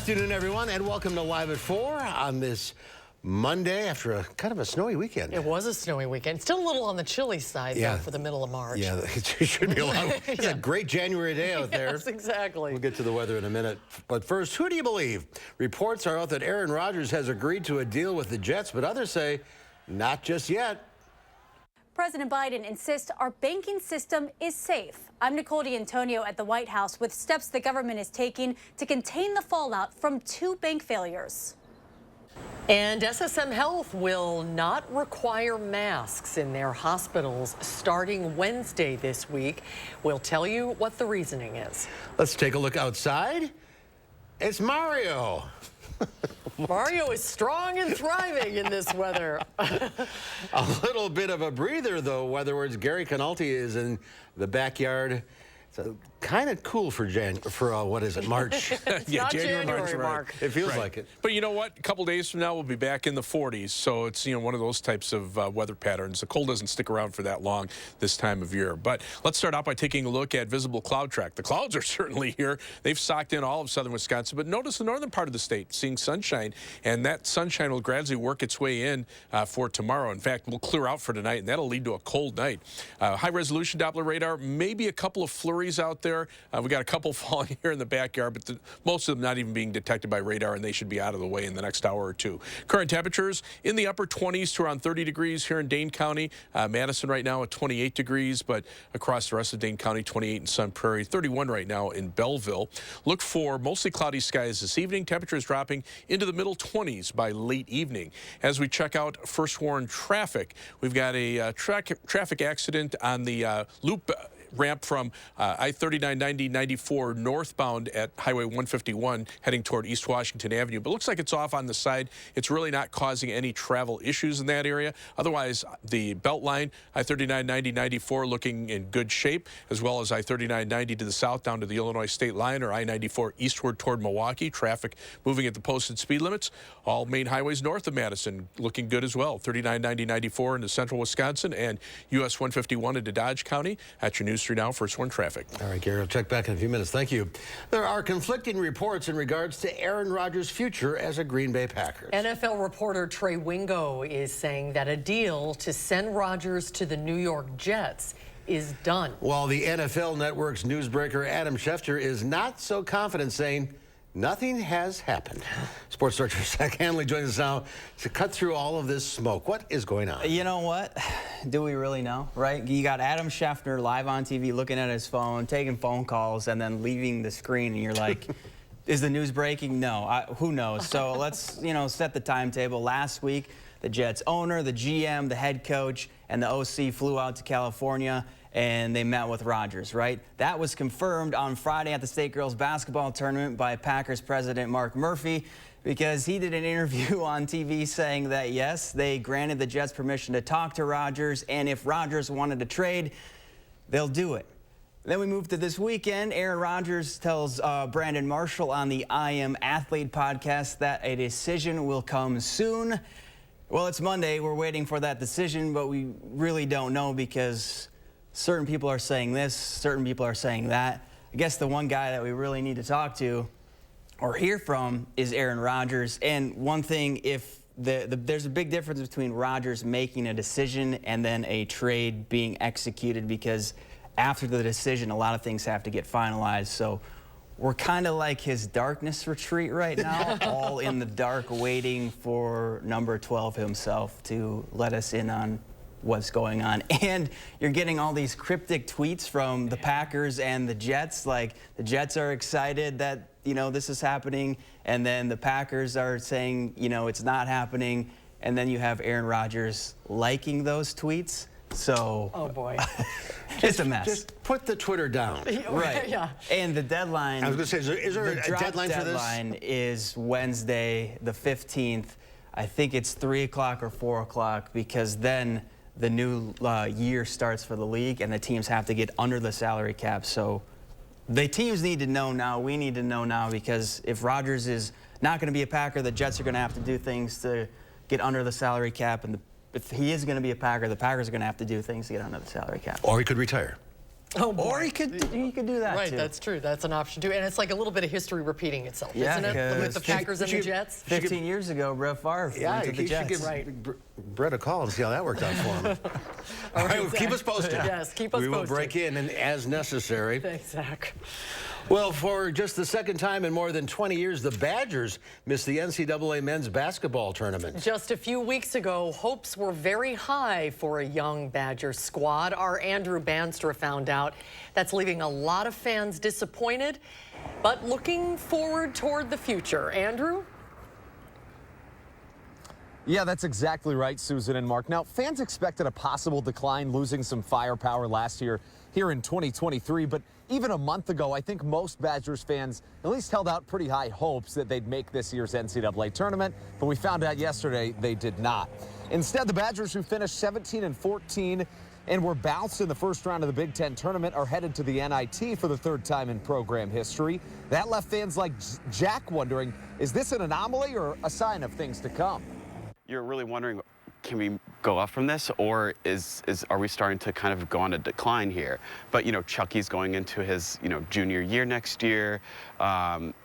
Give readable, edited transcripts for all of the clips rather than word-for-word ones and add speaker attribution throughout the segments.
Speaker 1: afternoon, everyone, and welcome to Live at 4 on this Monday after a kind of a snowy weekend.
Speaker 2: It was a snowy weekend. Still a little on the chilly side, though, for the middle of March.
Speaker 1: Yeah, it should be a lot. It's a great January day out there.
Speaker 2: Yes, exactly.
Speaker 1: We'll get to the weather in a minute. But first, who do you believe? Reports are out that Aaron Rodgers has agreed to a deal with the Jets, but others say not just yet.
Speaker 3: President Biden insists our banking system is safe. I'm Nicole D'Antonio at the White House with steps the government is taking to contain the fallout from 2 bank failures.
Speaker 2: And SSM Health will not require masks in their hospitals starting Wednesday this week. We'll tell you what the reasoning is.
Speaker 1: Let's take a look outside. It's Mario.
Speaker 2: Mario is strong and thriving in this weather.
Speaker 1: A little bit of a breather, though. Weatherwards, Gary Canalti is in the backyard. It's kind of cool for what is it, March?
Speaker 2: It's not January, Mark.
Speaker 1: It feels like it.
Speaker 4: But you know what? A couple days from now, we'll be back in the 40s. So it's, one of those types of weather patterns. The cold doesn't stick around for that long this time of year. But let's start out by taking a look at visible cloud track. The clouds are certainly here. They've socked in all of southern Wisconsin. But notice the northern part of the state seeing sunshine. And that sunshine will gradually work its way in for tomorrow. In fact, we'll clear out for tonight, and that'll lead to a cold night. High-resolution Doppler radar, maybe a couple of flurries out there. We got a couple falling here in the backyard, but most of them not even being detected by radar, and they should be out of the way in the next hour or two. Current temperatures in the upper 20s to around 30 degrees here in Dane County. Madison right now at 28 degrees, but across the rest of Dane County, 28 in Sun Prairie, 31 right now in Belleville. Look for mostly cloudy skies this evening. Temperatures dropping into the middle 20s by late evening. As we check out first warn traffic, we've got a traffic accident on the loop ramp from I-39-90-94 northbound at Highway 151 heading toward East Washington Avenue. But looks like it's off on the side. It's really not causing any travel issues in that area. Otherwise, the belt line, I-39-90-94 looking in good shape, as well as I-39-90 to the south down to the Illinois state line, or I-94 eastward toward Milwaukee. Traffic moving at the posted speed limits. All main highways north of Madison looking good as well. 39-90-94 into central Wisconsin and US 151 into Dodge County. At your news 3 now, first one traffic.
Speaker 1: All right, Gary, I'll check back in a few minutes. Thank you. There are conflicting reports in regards to Aaron Rodgers' future as a Green Bay Packer.
Speaker 2: NFL reporter Trey Wingo is saying that a deal to send Rodgers to the New York Jets is done. While
Speaker 1: the NFL Network's newsbreaker Adam Schefter is not so confident, saying nothing has happened. Sports director Zach Hanley joins us now to cut through all of this smoke. What is going on?
Speaker 5: You know what? Do we really know, right? You got Adam Schefter live on TV looking at his phone, taking phone calls, and then leaving the screen, and you're like, is the news breaking? No. Who knows? So let's, set the timetable. Last week, the Jets owner, the GM, the head coach, and the OC flew out to California, and they met with Rodgers, right? That was confirmed on Friday at the State Girls Basketball Tournament by Packers president Mark Murphy, because he did an interview on TV saying that, yes, they granted the Jets permission to talk to Rodgers, and if Rodgers wanted to trade, they'll do it. Then we move to this weekend. Aaron Rodgers tells Brandon Marshall on the I Am Athlete podcast that a decision will come soon. Well, it's Monday. We're waiting for that decision, but we really don't know because certain people are saying this, certain people are saying that. I guess the one guy that we really need to talk to or hear from is Aaron Rodgers. And one thing, if there's a big difference between Rodgers making a decision and then a trade being executed, because after the decision, a lot of things have to get finalized. So we're kind of like his darkness retreat right now, all in the dark, waiting for number 12 himself to let us in on what's going on. And you're getting all these cryptic tweets from the Packers and the Jets, like the Jets are excited that this is happening, and then the Packers are saying it's not happening, and then you have Aaron Rodgers liking those tweets. So
Speaker 2: oh boy.
Speaker 5: It's a mess.
Speaker 1: Just put the Twitter down.
Speaker 5: Right.
Speaker 2: Yeah.
Speaker 5: And the deadline,
Speaker 1: I was going to say, is there a deadline for this?
Speaker 5: The deadline is Wednesday the 15th. I think it's 3 o'clock or 4 o'clock, because then the new year starts for the league and the teams have to get under the salary cap. So the teams need to know now. We need to know now, because if Rodgers is not going to be a Packer, the Jets are going to have to do things to get under the salary cap. And if he is going to be a Packer, the Packers are going to have to do things to get under the salary cap.
Speaker 1: Or he could retire.
Speaker 2: Oh, boy.
Speaker 5: Or he could do that
Speaker 2: Right,
Speaker 5: too.
Speaker 2: that's true. That's an option too. And it's like a little bit of history repeating itself, isn't it? With the Packers and the Jets.
Speaker 5: 15 years ago, Brett Favre went to the Jets.
Speaker 1: Should give Brett a call and see how that worked out for him. All right, well, keep us posted.
Speaker 2: Yes, keep us posted.
Speaker 1: We will break in and as necessary.
Speaker 2: Thanks, Zach.
Speaker 1: Well, for just the second time in more than 20 years, the Badgers missed the NCAA men's basketball tournament.
Speaker 2: Just a few weeks ago, hopes were very high for a young Badger squad. Our Andrew Banstra found out that's leaving a lot of fans disappointed, but looking forward toward the future. Andrew?
Speaker 6: Yeah, that's exactly right, Susan and Mark. Now, fans expected a possible decline, losing some firepower last year here in 2023, but even a month ago, I think most Badgers fans at least held out pretty high hopes that they'd make this year's NCAA tournament, but we found out yesterday they did not. Instead, the Badgers, who finished 17-14 and were bounced in the first round of the Big Ten tournament, are headed to the NIT for the third time in program history. That left fans like Jack wondering, is this an anomaly or a sign of things to come?
Speaker 7: You're really wondering, can we go up from this, or are we starting to kind of go on a decline here? But, you know, Chucky's going into his, junior year next year.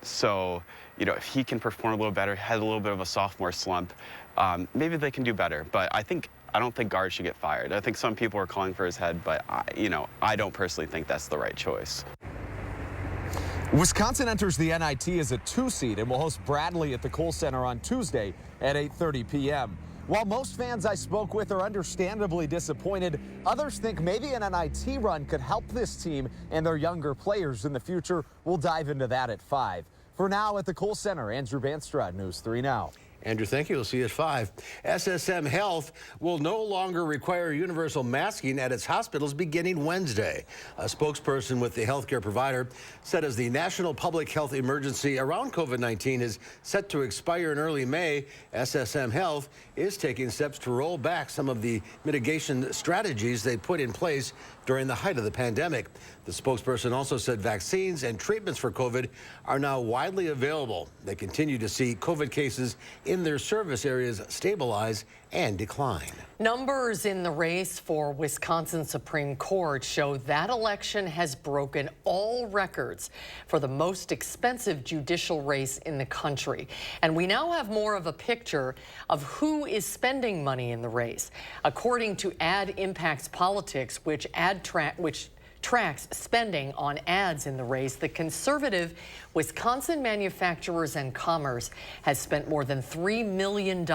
Speaker 7: So, if he can perform a little better, had a little bit of a sophomore slump, maybe they can do better. But I don't think guards should get fired. I think some people are calling for his head, but, I don't personally think that's the right choice.
Speaker 6: Wisconsin enters the NIT as a 2 seed and will host Bradley at the Kohl Center on Tuesday at 8:30 p.m. While most fans I spoke with are understandably disappointed, others think maybe an NIT run could help this team and their younger players in the future. We'll dive into that at 5. For now, at the Kohl Center, Andrew Banstra, News 3 Now.
Speaker 1: Andrew, thank you. We'll see you at 5. SSM Health will no longer require universal masking at its hospitals beginning Wednesday. A spokesperson with the healthcare provider said as the national public health emergency around COVID-19 is set to expire in early May, SSM Health is taking steps to roll back some of the mitigation strategies they put in place during the height of the pandemic. The spokesperson also said vaccines and treatments for COVID are now widely available. They continue to see COVID cases in their service areas stabilize and decline.
Speaker 2: Numbers in the race for Wisconsin Supreme Court show that election has broken all records for the most expensive judicial race in the country. And we now have more of a picture of who is spending money in the race. According to Ad Impacts Politics, which tracks spending on ads in the race, the conservative Wisconsin Manufacturers and Commerce has spent more than $3 million.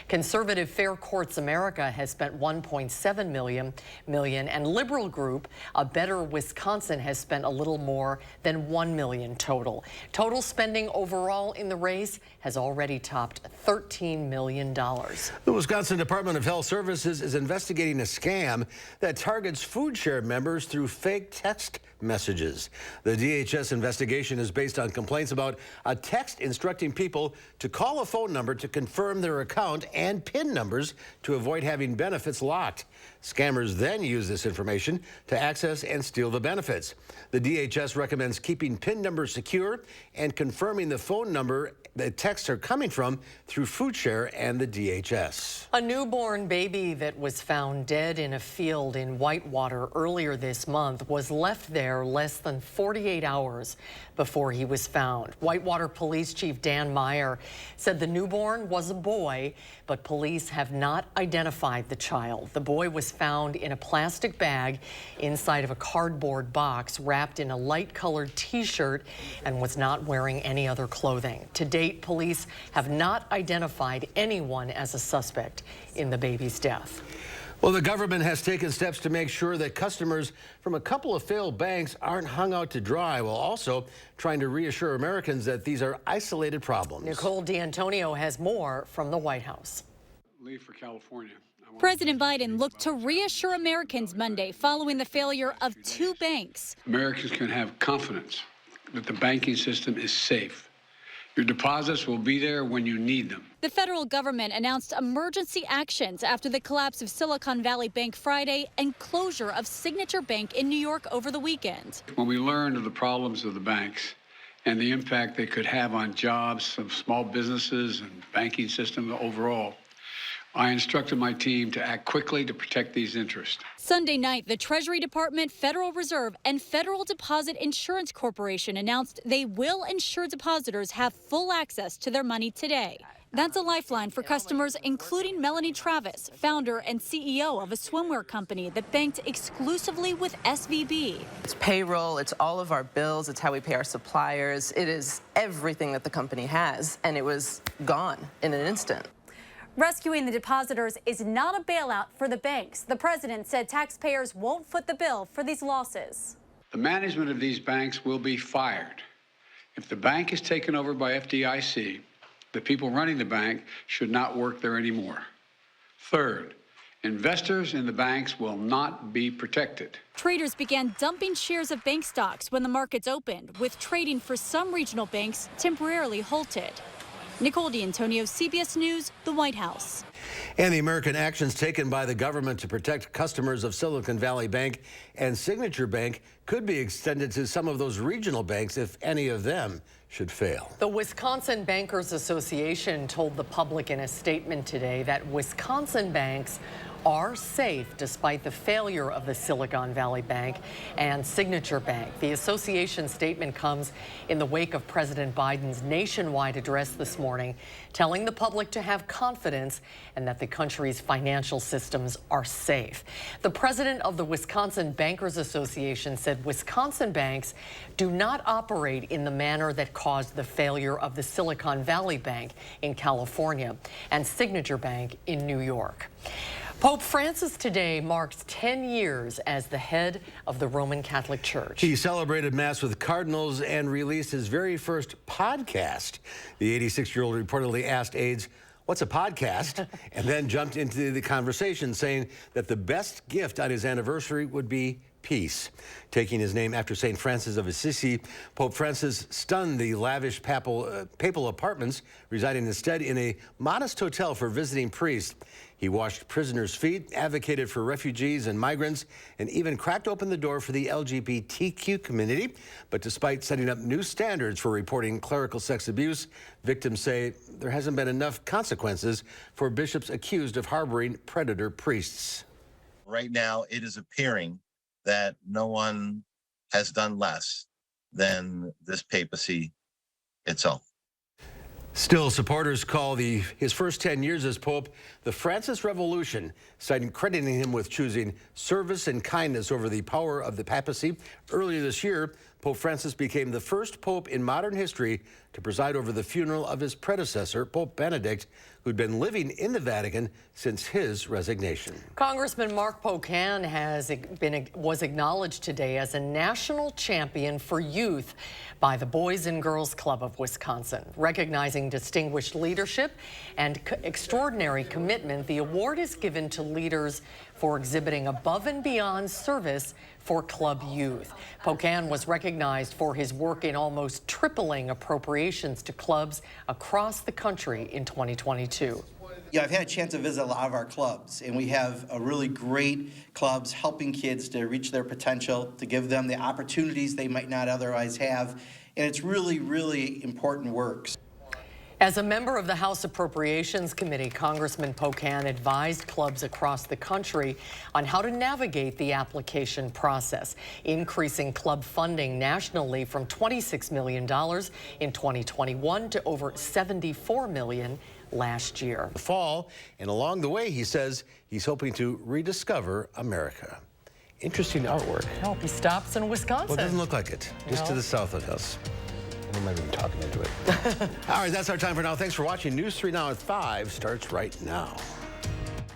Speaker 2: Conservative Fair Courts America has spent $1.7 million, and liberal group A Better Wisconsin has spent a little more than $1 million total. Total spending overall in the race has already topped $13 million.
Speaker 1: The Wisconsin Department of Health Services is investigating a scam that targets food share members through fake text messages. The DHS investigation is based on complaints about a text instructing people to call a phone number to confirm their account and PIN numbers to avoid having benefits locked. Scammers then use this information to access and steal the benefits. The DHS recommends keeping PIN numbers secure and confirming the phone number the texts are coming from through FoodShare and the DHS.
Speaker 2: A newborn baby that was found dead in a field in Whitewater earlier this month was left there less than 48 hours before he was found. Whitewater Police Chief Dan Meyer said the newborn was a boy, but police have not identified the child. The boy was found in a plastic bag inside of a cardboard box wrapped in a light-colored T-shirt and was not wearing any other clothing. To date, police have not identified anyone as a suspect in the baby's death.
Speaker 1: Well, the government has taken steps to make sure that customers from a couple of failed banks aren't hung out to dry, while also trying to reassure Americans that these are isolated problems.
Speaker 2: Nicole D'Antonio has more from the White House.
Speaker 8: Leave for California.
Speaker 3: President Biden looked to reassure Americans Monday following the failure of 2 banks.
Speaker 8: Americans can have confidence that the banking system is safe. Your deposits will be there when you need them.
Speaker 3: The federal government announced emergency actions after the collapse of Silicon Valley Bank Friday and closure of Signature Bank in New York over the weekend.
Speaker 8: When we learned of the problems of the banks and the impact they could have on jobs of small businesses and banking system overall, I instructed my team to act quickly to protect these interests.
Speaker 3: Sunday night, the Treasury Department, Federal Reserve, and Federal Deposit Insurance Corporation announced they will ensure depositors have full access to their money today. That's a lifeline for customers, including Melanie Travis, founder and CEO of a swimwear company that banked exclusively with SVB.
Speaker 9: It's payroll, it's all of our bills, it's how we pay our suppliers. It is everything that the company has, and it was gone in an instant.
Speaker 3: Rescuing the depositors is not a bailout for the banks. The president said taxpayers won't foot the bill for these losses.
Speaker 8: The management of these banks will be fired. If the bank is taken over by FDIC, the people running the bank should not work there anymore. Third, investors in the banks will not be protected.
Speaker 3: Traders began dumping shares of bank stocks when the markets opened, with trading for some regional banks temporarily halted. Nicole D'Antonio, CBS News, the White House.
Speaker 1: And the American actions taken by the government to protect customers of Silicon Valley Bank and Signature Bank could be extended to some of those regional banks if any of them should fail.
Speaker 2: The Wisconsin Bankers Association told the public in a statement today that Wisconsin banks are safe despite the failure of the Silicon Valley Bank and Signature Bank. The association statement comes in the wake of President Biden's nationwide address this morning, telling the public to have confidence and that the country's financial systems are safe. The president of the Wisconsin Bankers Association said Wisconsin banks do not operate in the manner that caused the failure of the Silicon Valley Bank in California and Signature Bank in New York. Pope Francis today marks 10 years as the head of the Roman Catholic Church.
Speaker 1: He celebrated Mass with cardinals and released his very first podcast. The 86-year-old reportedly asked aides, "What's a podcast?" and then jumped into the conversation, saying that the best gift on his anniversary would be peace. Taking his name after St. Francis of Assisi, Pope Francis stunned the lavish papal apartments, residing instead in a modest hotel for visiting priests. He washed prisoners' feet, advocated for refugees and migrants, and even cracked open the door for the LGBTQ community. But despite setting up new standards for reporting clerical sex abuse, victims say there hasn't been enough consequences for bishops accused of harboring predator priests.
Speaker 10: Right now, it is appearing that no one has done less than this papacy itself.
Speaker 1: Still, supporters call his first 10 years as Pope the Francis Revolution, crediting him with choosing service and kindness over the power of the papacy. Earlier this year, Pope Francis became the first pope in modern history to preside over the funeral of his predecessor, Pope Benedict, who'd been living in the Vatican since his resignation.
Speaker 2: Congressman Mark Pocan was acknowledged today as a national champion for youth by the Boys and Girls Club of Wisconsin. Recognizing distinguished leadership and extraordinary commitment, the award is given to leaders for exhibiting above and beyond service for club youth. Pocan was recognized for his work in almost tripling appropriations to clubs across the country in 2022.
Speaker 11: Yeah, I've had a chance to visit a lot of our clubs, and we have a really great clubs helping kids to reach their potential, to give them the opportunities they might not otherwise have, and it's really, really important work.
Speaker 2: As a member of the House Appropriations Committee, Congressman Pocan advised clubs across the country on how to navigate the application process, increasing club funding nationally from $26 million in 2021 to over $74 million last year.
Speaker 1: Fall, and along the way, he says he's hoping to rediscover America. Interesting artwork.
Speaker 2: I hope he stops in Wisconsin.
Speaker 1: Well, it doesn't look like it. Just to the south of us. I'm not even talking into it. All right, that's our time for now. Thanks for watching. News 3 Now at 5 starts right now.